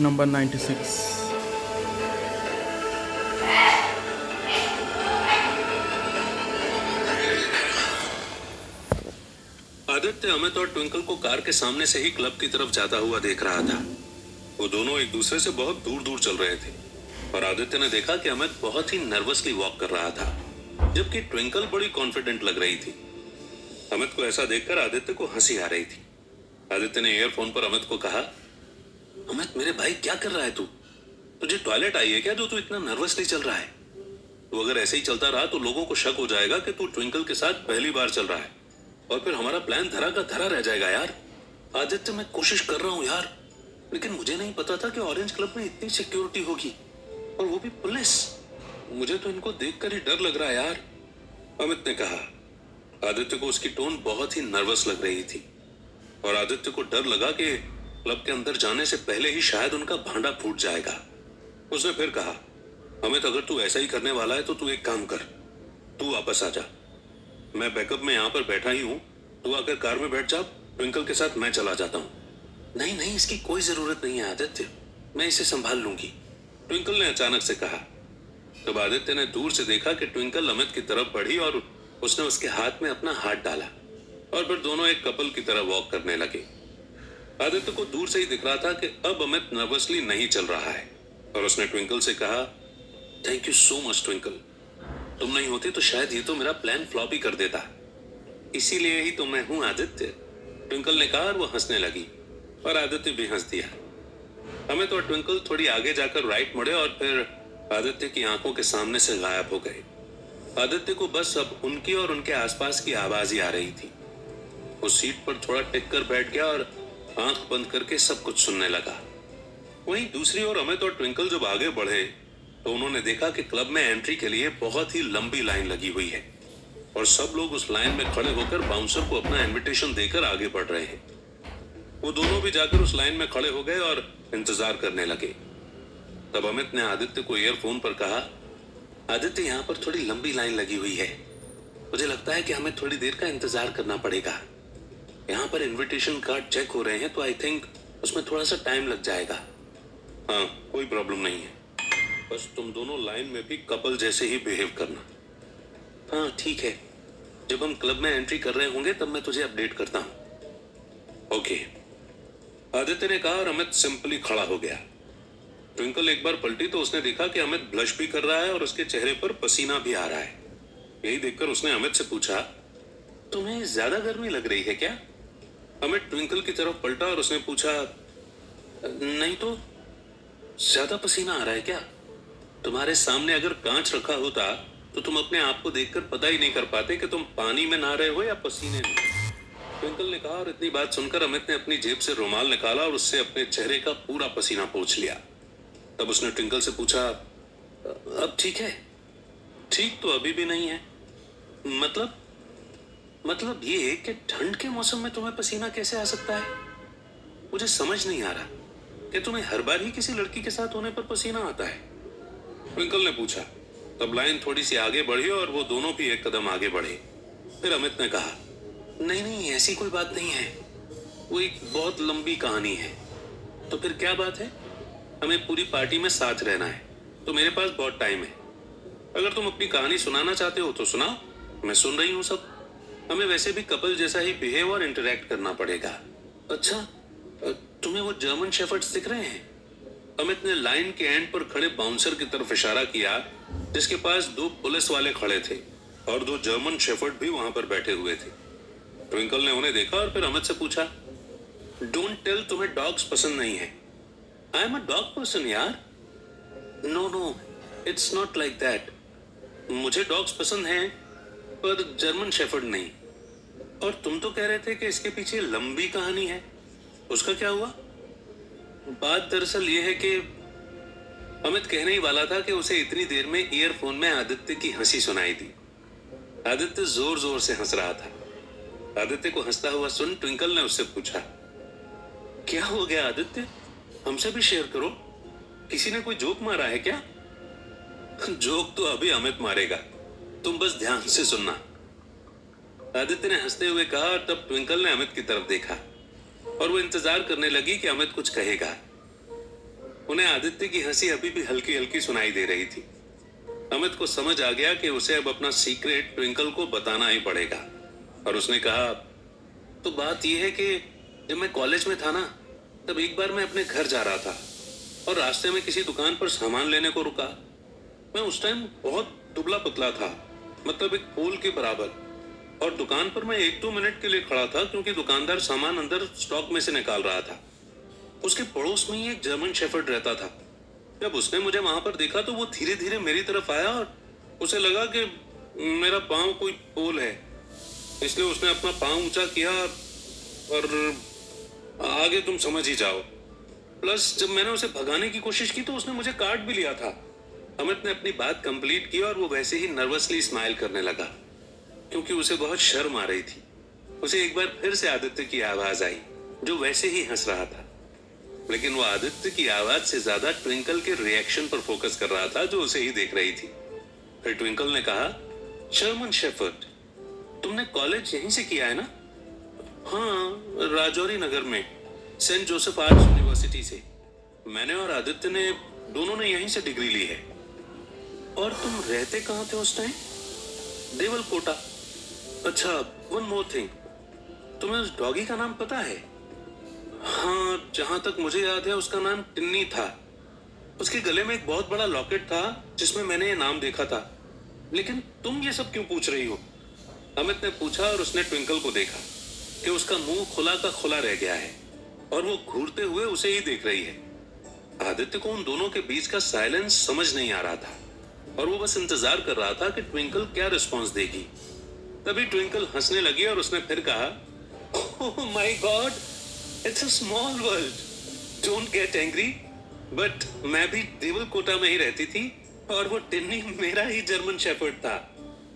Number 96। Aditya Amit और twinkle को car के सामने से ही क्लब की तरफ जाता हुआ देख रहा था। वो दोनों एक दूसरे से बहुत दूर दूर चल रहे थे और आदित्य ने देखा कि अमित बहुत ही नर्वसली वॉक कर रहा था, जबकि ट्विंकल बड़ी कॉन्फिडेंट लग रही थी। अमित को ऐसा देखकर आदित्य को हंसी आ रही थी। आदित्य ने ईयरफोन पर अमित को कहा, अमित मेरे भाई क्या कर रहा है तू? तुझे टॉयलेट आई है क्या जो तू इतना नर्वसली चल रहा है? तू अगर ऐसे ही चलता रहा तो लोगों को शक हो जाएगा कि तू ट्विंकल के साथ पहली बार चल रहा है और फिर हमारा प्लान धरा का धरा रह जाएगा यार। आदित्य मैं कोशिश कर रहा हूं यार, लेकिन मुझे नहीं पता था कि ऑरेंज क्लब में इतनी सिक्योरिटी होगी और वो भी पुलिस। मुझे तो इनको देखकर ही डर लग रहा है यार, अमित ने कहा। आदित्य को उसकी टोन बहुत ही नर्वस लग रही थी और आदित्य को डर लगा कि क्लब के अंदर जाने से पहले ही शायद उनका भांडा फूट जाएगा। उसने फिर कहा, अमित अगर तू ऐसा ही करने वाला है तो तू एक काम कर, तू वापस आ जा। मैं बैकअप में यहाँ पर बैठा ही हूँ, तू आकर कार में बैठ जा, ट्विंकल के साथ मैं चला जाता हूँ। नहीं नहीं, इसकी कोई जरूरत नहीं है आदित्य, मैं इसे संभाल लूंगी, ट्विंकल ने अचानक से कहा। तब आदित्य ने दूर से देखा कि ट्विंकल अमित की तरफ बढ़ी और उसने उसके हाथ में अपना हाथ डाला और फिर दोनों एक कपल की तरह वॉक करने लगे। आदित्य को दूर से ही दिख रहा था कि अब अमित नर्वसली नहीं चल रहा है और उसने ट्विंकल से कहा, thank you so much twinkle, तुम नहीं होती तो शायद ये तो मेरा प्लान फ्लॉप ही कर देता, इसीलिए ही तो मैं हूं आदित्य, ट्विंकल ने कहा और वो हंसने लगी और आदित्य भी हंस दिया। अमित और ट्विंकल थोड़ी आगे जाकर राइट मुड़े और फिर आदित्य की आंखों के सामने से गायब हो गए। आदित्य को बस अब उनकी और उनके आसपास की आवाज ही आ रही थी। वो सीट पर थोड़ा टिक कर बैठ गया और आंख बंद करके सब कुछ सुनने लगा। वहीं दूसरी ओर अमित और ट्विंकल जब आगे बढ़े तो उन्होंने देखा कि क्लब में एंट्री के लिए बहुत ही लंबी लाइन लगी हुई है और सब लोग उस लाइन में खड़े होकर बाउंसर को अपना इनविटेशन देकर आगे बढ़ रहे हैं। वो दोनों भी जाकर उस लाइन में खड़े हो गए और इंतजार करने लगे। तब अमित ने आदित्य को ईयरफोन पर कहा, आदित्य यहाँ पर थोड़ी लंबी लाइन लगी हुई है, मुझे लगता है कि हमें थोड़ी देर का इंतजार करना पड़ेगा। यहाँ पर इनविटेशन कार्ड चेक हो रहे हैं तो आई थिंक उसमें थोड़ा सा टाइम लग जाएगा। हाँ कोई प्रॉब्लम नहीं है, बस तुम दोनों लाइन में भी कपल जैसे ही बिहेव करना। हाँ ठीक है, जब हम क्लब में एंट्री कर रहे होंगे तब मैं तुझे अपडेट करता हूँ। ओके, आदित्य ने कहा और अमित सिंपली खड़ा हो गया। ट्विंकल एक बार पलटी तो उसने देखा कि अमित ब्लश भी कर रहा है और उसके चेहरे पर पसीना भी आ रहा है। यही देखकर उसने अमित से पूछा, तुम्हें ज्यादा गर्मी लग रही है क्या? अमित ट्विंकल की तरफ पलटा और उसने पूछा, नहीं तो, ज्यादा पसीना आ रहा है क्या? तुम्हारे सामने अगर कांच रखा होता तो तुम अपने आप को देखकर पता ही नहीं कर पाते कि तुम पानी में नहा रहे हो या पसीने में, ट्विंकल ने कहा। और इतनी बात सुनकर अमित ने अपनी जेब से रुमाल निकाला और उससे अपने चेहरे का पूरा पसीना पोंछ लिया। तब उसने ट्विंकल से पूछा, अब ठीक है? ठीक तो अभी भी नहीं है, मतलब ये कि ठंड के मौसम में तुम्हें पसीना कैसे आ सकता है? मुझे समझ नहीं आ रहा कि तुम्हें हर बार ही किसी लड़की के साथ होने पर पसीना आता है, ट्विंकल ने पूछा। तब लाइन थोड़ी सी आगे बढ़ी और वो दोनों भी एक कदम आगे बढ़े। फिर अमित ने कहा, नहीं नहीं ऐसी कोई बात नहीं है, वो एक बहुत लंबी कहानी है। तो फिर क्या बात है? हमें पूरी पार्टी में साथ रहना है तो मेरे पास बहुत टाइम है, अगर तुम अपनी कहानी सुनाना चाहते हो तो सुनाओ, मैं सुन रही हूँ सब। हमें वैसे भी कपल जैसा ही बिहेव और इंटरेक्ट करना पड़ेगा। अच्छा, तुम्हें वो जर्मन शेफर्ड्स दिख रहे हैं? अमित ने लाइन के एंड पर खड़े बाउंसर की तरफ इशारा किया जिसके पास दो पुलिस वाले खड़े थे और दो जर्मन शेफर्ड भी वहां पर बैठे हुए थे। ट्विंकल ने उन्हें देखा और फिर अमित से पूछा, डोंट टेल तुम्हें डॉग्स पसंद नहीं है। I am a dog person यार। No no, it's not like that, मुझे डॉग्स पसंद हैं पर जर्मन शेफर्ड नहीं। और तुम तो कह रहे थे कि इसके पीछे लंबी कहानी है, उसका क्या हुआ? बात दरअसल ये है कि अमित कहने ही वाला था कि उसे इतनी देर में ईयरफोन में आदित्य की हंसी सुनाई दी। आदित्य जोर जोर से हंस रहा था। आदित्य को हंसता हुआ सुन ट्विंकल ने उससे पूछा, क्या हो गया आदित्य, हमसे भी शेयर करो, किसी ने कोई जोक मारा है क्या? जोक तो अभी अमित मारेगा, तुम बस ध्यान से सुनना, आदित्य ने हंसते हुए कहा। और तब ट्विंकल ने अमित की तरफ देखा और वो इंतजार करने लगी कि अमित कुछ कहेगा। उन्हें आदित्य की हंसी अभी भी हल्की हल्की सुनाई दे रही थी। अमित को समझ आ गया कि उसे अब अपना सीक्रेट ट्विंकल को बताना ही पड़ेगा, और उसने कहा, तो बात यह है कि जब मैं कॉलेज में था ना, तब एक बार मैं अपने घर जा रहा था और रास्ते में किसी दुकान पर सामान लेने को रुका। मैं उस टाइम बहुत दुबला पतला था, मतलब एक पोल के बराबर, और दुकान पर मैं 1-2 मिनट के लिए खड़ा था क्योंकि दुकानदार सामान अंदर स्टॉक में से निकाल रहा था। उसके पड़ोस में ही एक जर्मन शेफर्ड रहता था। जब उसने मुझे वहां पर देखा तो वो धीरे धीरे मेरी तरफ आया और उसे लगा कि मेरा पांव कोई पोल है, इसलिए उसने अपना पांव ऊंचा किया और आगे तुम समझ ही जाओ। प्लस जब मैंने उसे भगाने की कोशिश की तो उसने मुझे काट भी लिया था। अमित ने अपनी बात कंप्लीट की और वो वैसे ही नर्वसली स्माइल करने लगा क्योंकि उसे बहुत शर्म आ रही थी। उसे एक बार फिर से आदित्य की आवाज आई जो वैसे ही हंस रहा था, लेकिन वो आदित्य की आवाज से ज्यादा ट्विंकल के रिएक्शन पर फोकस कर रहा था जो उसे ही देख रही थी। फिर ट्विंकल ने कहा, शर्मन शेफर्ड, तुमने कॉलेज यहीं से किया है ना? हाँ, राजौरी नगर में, सेंट जोसेफ आर्ट्स यूनिवर्सिटी से। मैंने और आदित्य ने दोनों ने यहीं से डिग्री ली है। और तुम रहते कहाँ थे उस टाइम? देवल कोटा। अच्छा, वन मोर थिंग, तुम्हें उस डॉगी का नाम पता है? हाँ, जहां तक मुझे याद है उसका नाम टिन्नी था। उसके गले में एक बहुत बड़ा लॉकेट था जिसमें मैंने ये नाम देखा था। लेकिन तुम ये सब क्यों पूछ रही हो? अमित ने पूछा और उसने ट्विंकल को देखा कि उसका मुंह खुला का खुला रह गया है और वो घूरते हुए उसे ही देख रही है। आदित्य को उन दोनों के बीच का साइलेंस समझ नहीं आ रहा था और वो बस इंतजार कर रहा था कि ट्विंकल क्या रिस्पॉन्स देगी। तभी ट्विंकल हंसने लगी और उसने फिर कहा, oh my God, it's a small world, don't get angry, but मैं भी देवल कोटा में ही रहती थी और वो टिन्नी मेरा ही जर्मन शेफर्ड था।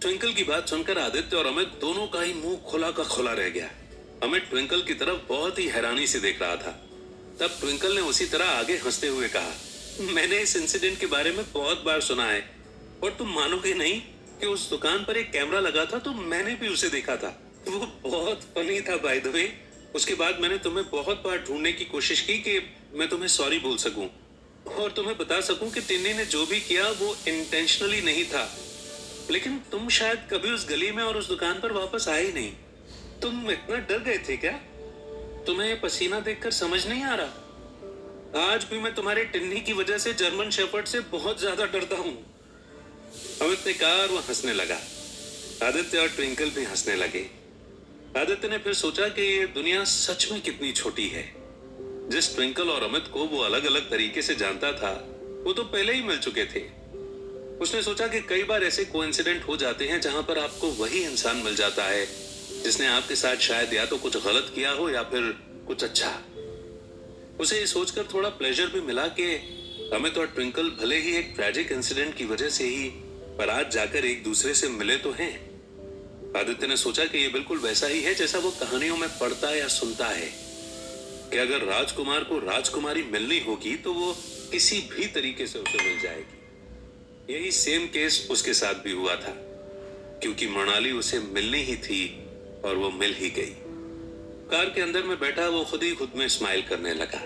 ट्विंकल की बात सुनकर आदित्य और अमित दोनों का ही मुंह खुला का खुला रह गया। अमित ट्विंकल की तरफ बहुत ही हैरानी से देख रहा था। तब ट्विंकल ने उसी तरह आगे हंसते हुए कहा, मैंने इस इंसिडेंट के बारे में बहुत बार सुना है और तुम मानोगे नहीं कि उस दुकान पर एक कैमरा लगा था तो मैंने भी उसे देखा था। वो बहुत फनी था बाय द वे। उसके बाद मैंने तुम्हें बहुत बार ढूंढने की कोशिश की कि मैं तुम्हें सॉरी बोल सकूं और तुम्हें बता सकूं कि टिन्नी ने जो भी किया वो इंटेंशनली नहीं था, लेकिन तुम शायद कभी उस गली में और उस दुकान पर वापस आए ही नहीं। तुम इतना डर गए थे क्या? तुम्हें पसीना देखकर समझ नहीं आ रहा? आज भी मैं तुम्हारे टिन्नी की वजह से जर्मन शेफर्ड से बहुत ज्यादा डरता हूं। अमित ने कहा और वो हंसने लगा। आदित्य और ट्विंकल भी हंसने लगे। आदित्य ने फिर सोचा कि ये दुनिया सच में कितनी छोटी है। जिस ट्विंकल और अमित को वो अलग अलग तरीके से जानता था वो तो पहले ही मिल चुके थे। उसने सोचा कि कई बार ऐसे कोइंसिडेंट हो जाते हैं जहां पर आपको वही इंसान मिल जाता है जिसने आपके साथ शायद या तो कुछ गलत किया हो या फिर कुछ अच्छा। उसे ये सोचकर थोड़ा प्लेजर भी मिला कि अमित और ट्विंकल भले ही एक ट्रैजिक इंसिडेंट की वजह से ही पर आज जाकर एक दूसरे से मिले तो हैं। आदित्य ने सोचा कि ये बिल्कुल वैसा ही है जैसा वो कहानियों में पढ़ता या सुनता है कि अगर राजकुमार को राजकुमारी मिलनी होगी तो वो किसी भी तरीके से उसे मिल जाएगी। यही सेम केस उसके साथ भी हुआ था क्योंकि मृणाली उसे मिलनी ही थी और वो मिल ही गई। कार के अंदर में बैठा वो खुद में स्माइल करने लगा।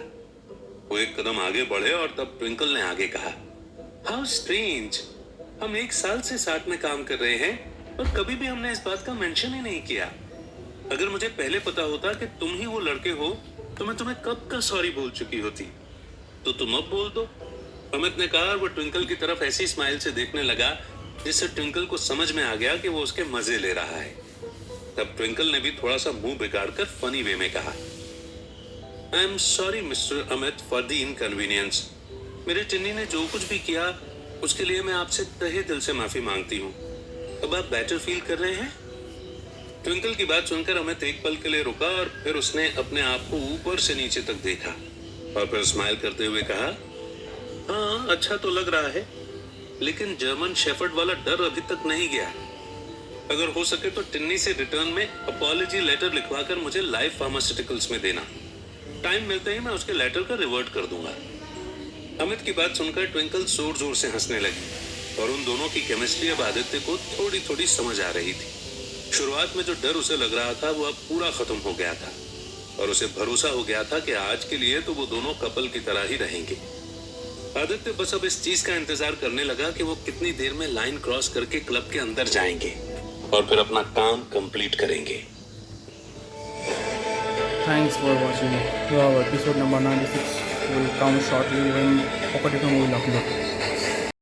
वो एक कदम आगे बढ़े और तब ट्विंकल ने आगे कहा, हाउ स्ट्रेंज, हम 1 साल से साथ में काम कर रहे हैं और कभी भी हमने इस बात का मेंशन ही नहीं किया। अगर मुझे पहले पता होता कि तुम ही वो लड़के हो तो मैं तुम्हें कब का सॉरी बोल चुकी होती। तो तुम अब बोल दो, अमित ने कहा और वो ट्विंकल की तरफ ऐसी स्माइल से देखने लगा जिससे ट्विंकल को समझ में आ गया कि वो उसके मजे ले रहा है। तब ट्विंकल ने भी थोड़ा सा मुंह बिगाड़कर फनी वे में कहा, I am sorry mister Amit for the inconvenience. मेरे टिन्नी ने जो कुछ भी किया उसके लिए मैं आपसे तहे दिल से माफी मांगती हूँ। अब आप बेटर फील कर रहे हैं? ट्विंकल की बात सुनकर अमित एक पल के लिए रुका और फिर उसने अपने आप को ऊपर से नीचे तक देखा और फिर स्माइल करते हुए कहा, हाँ अच्छा तो लग रहा है, लेकिन जर्मन शेफर्ड वाला डर अभी तक नहीं गया। अगर हो सके तो टिन्नी से रिटर्न में अपॉलजी लेटर लिखवाकर मुझे लाइफ फार्मास्यूटिकल्स में देना। टाइम मिलते ही मैं उसके लेटर का रिवर्ट कर दूंगा। अमित की बात सुनकर ट्विंकल जोर जोर से हंसने लगी और उन दोनों की केमिस्ट्री अब आदित्य को थोड़ी थोड़ी समझ आ रही थी। शुरुआत में जो डर उसे लग रहा था वो अब पूरा खत्म हो गया था और उसे भरोसा हो गया था कि आज के लिए तो वो दोनों कपल की तरह ही रहेंगे। आदित्य बस अब इस चीज का इंतजार करने लगा कि वो कितनी देर में लाइन क्रॉस करके क्लब के अंदर जाएंगे और फिर अपना काम कंप्लीट करेंगे। Thanks for watching. Wow, episode number 96 will come shortly when Pocket FM will upload.